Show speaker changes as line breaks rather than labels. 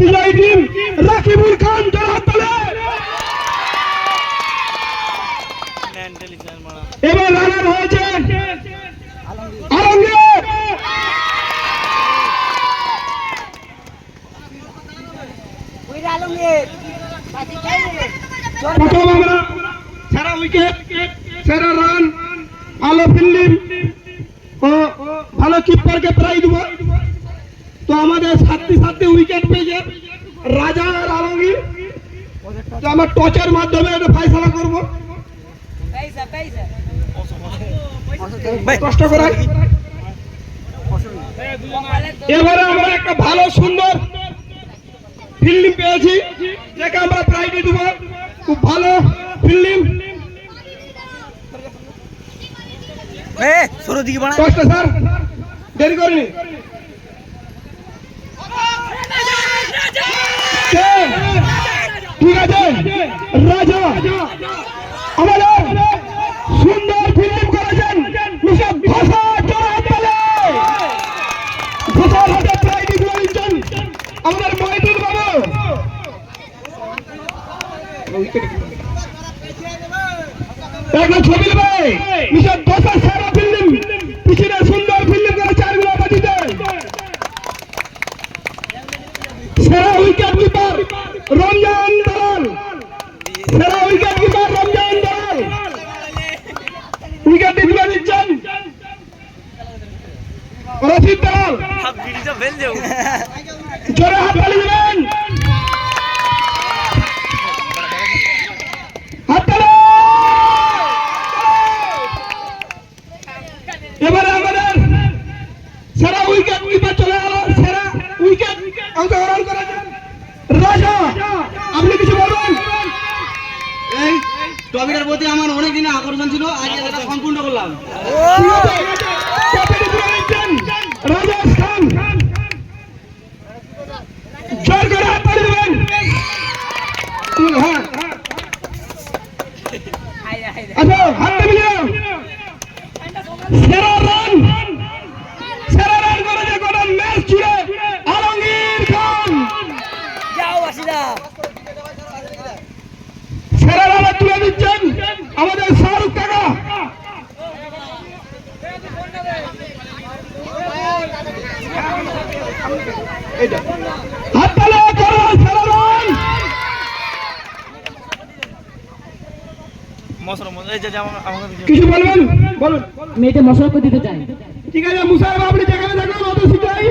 বিজয়ী টিম রাকিবুল খান জোড়হাততালি। এবার রানার হয়েছে আলমগীর। প্রথম আমরা সেরা উইকেট, সেরা রান, ভালো ফিল্ডিং ও ভালো কিপারকে প্রাইজ দেবো। তো আমাদের সাতটি উইকেট পেয়েছে রাজা আর আলমগীর। তো আমরা টচের মাধ্যমে এটা ফাইসলা করবো, কষ্ট করে। এবারে আমরা একটা ভালো সুন্দর ফিল্ডিং পেয়েছি, যেটা আমরা প্রাইজ দেবো। খুব ভালো ফিল্ডিং। কষ্ট স্যার, দেরি করিনি। ঠিক আছে, রাজা আমাদের সুন্দর ফিল্ডিং করেছেন। আমাদের মহিদুল বাবু একটা ছবি ভাই মিশন দশার সেরা ফিল্ডিং, পিছনে সুন্দর ফিল্ডিং করে 4 গুলো বাজিতে। সেরা উইকেট কিপার রমজান দালাল, সেরা উইকেট কিপার রমজান দালাল। উইকেট তুলে দিচ্ছেন রশিদ দালাল। জোরে হাততালি দিবেন, হাততালি। এবারে আমাদের সেরা উইকেট কিপার চলে গেল, সেরা উইকেট অংশগ্রহণ করেছেন রাজা। আপনি কিছু বলবেন?
এই টপিকের প্রতি আমার অনেক দিনে আকর্ষণ ছিল, আজ এটা সম্পূর্ণ করলাম।
রাজেশ খান জোর করে হাততালি দিবেন। হ্যাঁ আচ্ছা, হাততালি দিলাম। সেরা রান করেছে গোটা ম্যাচ জুড়ে আলমগীর খান। সেরা রান তুলে দিচ্ছেন আমাদের শাহরুখ কাকা। হাততালি করো, সেরা রান। কিছু বলবেন? বলুন।
আমি এটা মশলা করে দিতে চাই।
ঠিক আছে মুসাইব, আপনি যেখানে থাকুন অত শীঘ্রই